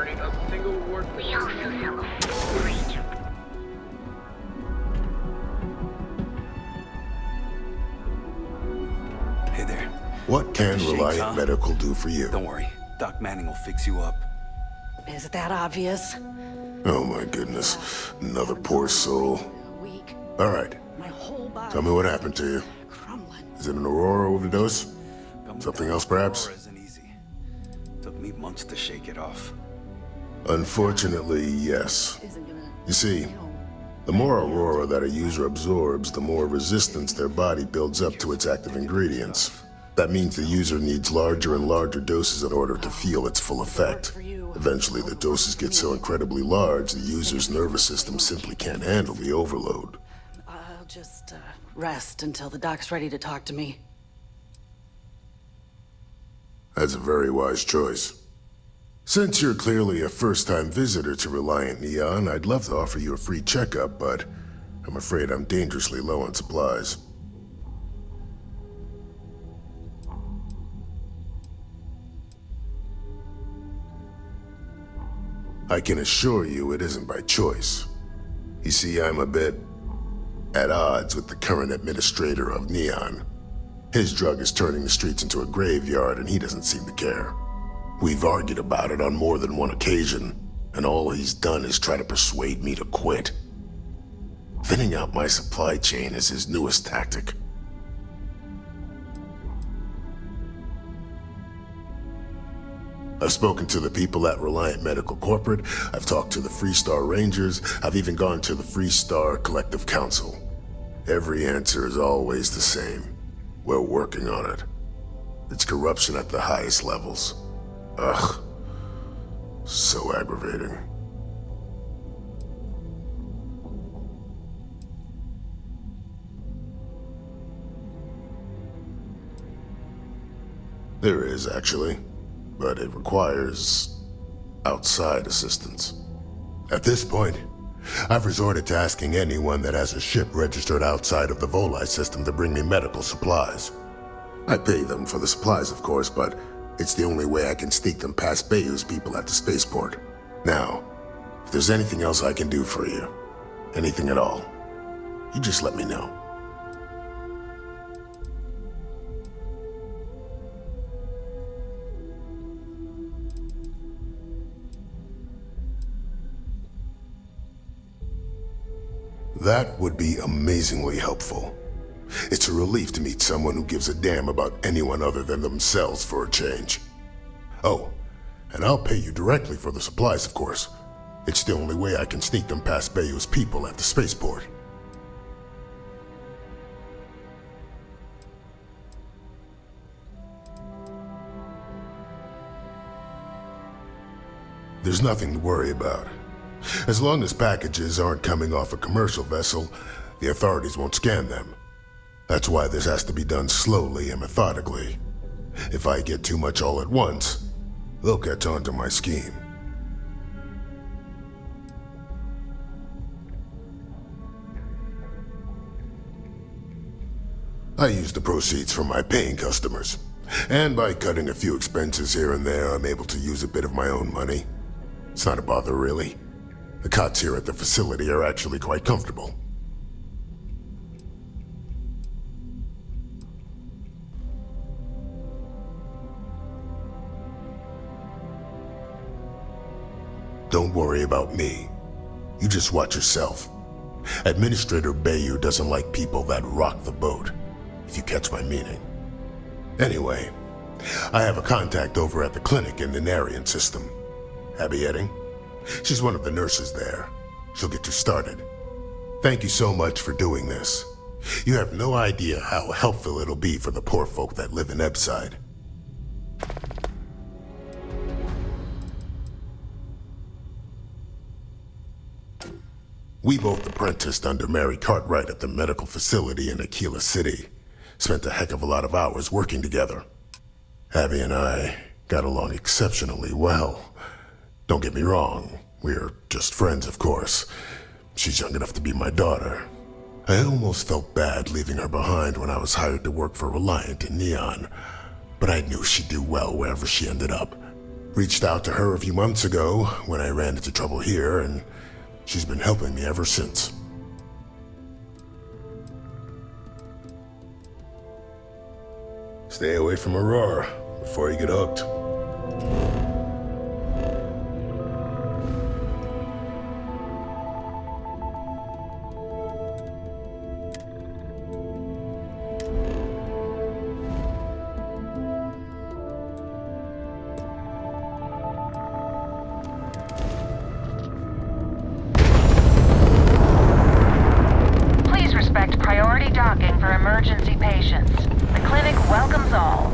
earning a single reward. We also sell a whole range of... Hey there. What can Shakes, Reliant huh? Medical do for you? Don't worry. Doc Manning will fix you up. Is it that obvious? Oh my goodness. Another poor soul. Weak. Alright, My whole body. tell me what happened to you. Crumbling. Is it an Aurora overdose? Coming Something down else, with perhaps? Aurora isn't easy. Took me months to shake it off. Unfortunately, yes. Isn't gonna, You see, the more Aurora that a user absorbs, the more resistance their body builds up to its active ingredients. That means the user needs larger and larger doses in order to feel its full effect. Eventually, the doses get so incredibly large, the user's nervous system simply can't handle the overload. I'll just rest until the doc's ready to talk to me. That's a very wise choice. Since you're clearly a first-time visitor to Reliant Neon, I'd love to offer you a free checkup, but I'm afraid I'm dangerously low on supplies. I can assure you it isn't by choice. You see, I'm a bit at odds with the current administrator of Neon. His drug is turning the streets into a graveyard, and he doesn't seem to care. We've argued about it on more than one occasion, and all he's done is try to persuade me to quit. Thinning out my supply chain is his newest tactic. I've spoken to the people at Reliant Medical Corporate, I've talked to the Freestar Rangers, I've even gone to the Freestar Collective Council. Every answer is always the same. We're working on it. It's corruption at the highest levels. Ugh. So aggravating. There is, actually. But it requires outside assistance. At this point, I've resorted to asking anyone that has a ship registered outside of the Volii system to bring me medical supplies. I pay them for the supplies, of course, but it's the only way I can sneak them past Bayou's people at the spaceport. Now, if there's anything else I can do for you, anything at all, you just let me know. That would be amazingly helpful. It's a relief to meet someone who gives a damn about anyone other than themselves for a change. Oh, and I'll pay you directly for the supplies, of course. It's the only way I can sneak them past Bayou's people at the spaceport. There's nothing to worry about. As long as packages aren't coming off a commercial vessel, the authorities won't scan them. That's why this has to be done slowly and methodically. If I get too much all at once, they'll catch on to my scheme. I use the proceeds from my paying customers, and by cutting a few expenses here and there, I'm able to use a bit of my own money. It's not a bother, really. The cots here at the facility are actually quite comfortable. Don't worry about me. You just watch yourself. Administrator Bayou doesn't like people that rock the boat, if you catch my meaning. Anyway, I have a contact over at the clinic in the Narion System. Abbie Edding. She's one of the nurses there. She'll get you started. Thank you so much for doing this. You have no idea how helpful it'll be for the poor folk that live in Ebside. We both apprenticed under Mary Cartwright at the medical facility in Aquila City. Spent a heck of a lot of hours working together. Abbie and I got along exceptionally well. Don't get me wrong, we're just friends, of course. She's young enough to be my daughter. I almost felt bad leaving her behind when I was hired to work for Reliant in Neon, but I knew she'd do well wherever she ended up. Reached out to her a few months ago when I ran into trouble here, and she's been helping me ever since. Stay away from Aurora before you get hooked. Please respect priority docking for emergency patients. The clinic welcomes all.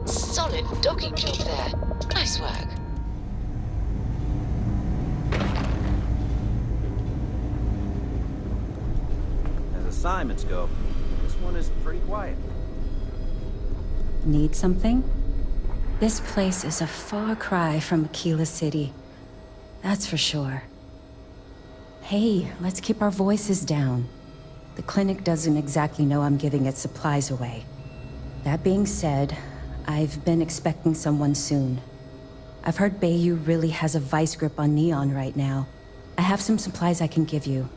Solid docking job there. Nice work. As assignments go, this one is pretty quiet. Need something? This place is a far cry from Aquila City. That's for sure. Hey, let's keep our voices down. The clinic doesn't exactly know I'm giving its supplies away. That being said, I've been expecting someone soon. I've heard Bayou really has a vice grip on Neon right now. I have some supplies I can give you.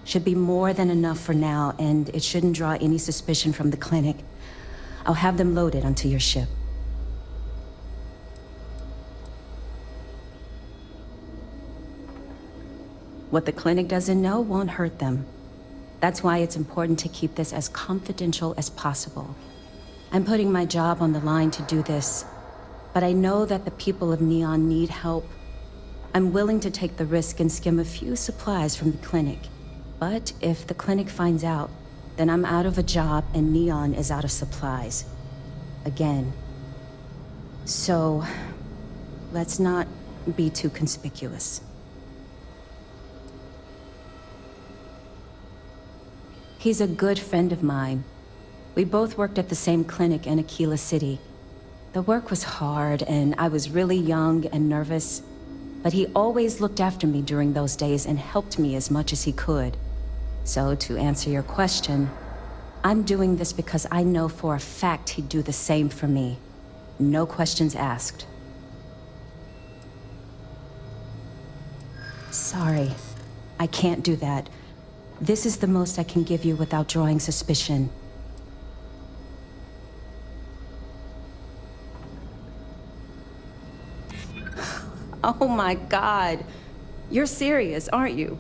Should be more than enough for now, and it shouldn't draw any suspicion from the clinic. I'll have them loaded onto your ship. What the clinic doesn't know won't hurt them. That's why it's important to keep this as confidential as possible. I'm putting my job on the line to do this, but I know that the people of Neon need help. I'm willing to take the risk and skim a few supplies from the clinic. But if the clinic finds out, then I'm out of a job and Neon is out of supplies. Again. So, let's not be too conspicuous. He's a good friend of mine. We both worked at the same clinic in Aquila City. The work was hard, and I was really young and nervous, but he always looked after me during those days and helped me as much as he could. So, to answer your question, I'm doing this because I know for a fact he'd do the same for me. No questions asked. Sorry, I can't do that. This is the most I can give you without drawing suspicion. Oh my God. You're serious, aren't you?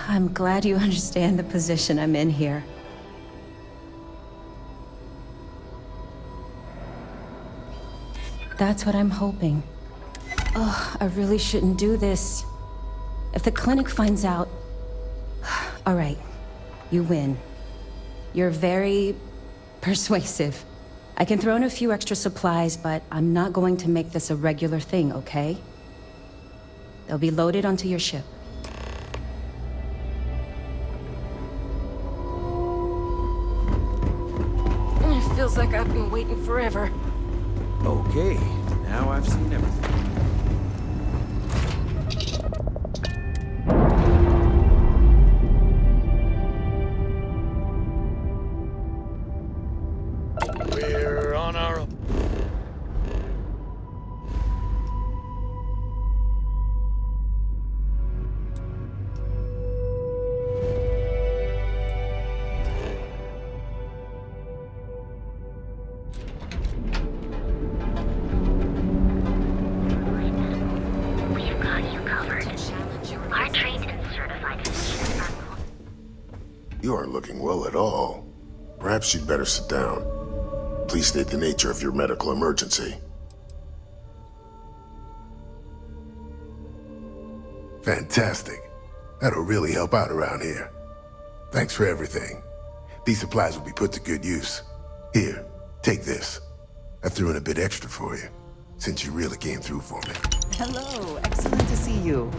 I'm glad you understand the position I'm in here. That's what I'm hoping. Oh, I really shouldn't do this. If the clinic finds out... All right, you win. You're very persuasive. I can throw in a few extra supplies, but I'm not going to make this a regular thing, okay? They'll be loaded onto your ship. It feels like I've been waiting forever. Okay, now I've seen everything. We're on our own. We've got you covered. Our trained and certified physicians are... You aren't looking well at all. Perhaps you'd better sit down. Please state the nature of your medical emergency. Fantastic. That'll really help out around here. Thanks for everything. These supplies will be put to good use. Here, take this. I threw in a bit extra for you, since you really came through for me. Hello, excellent to see you.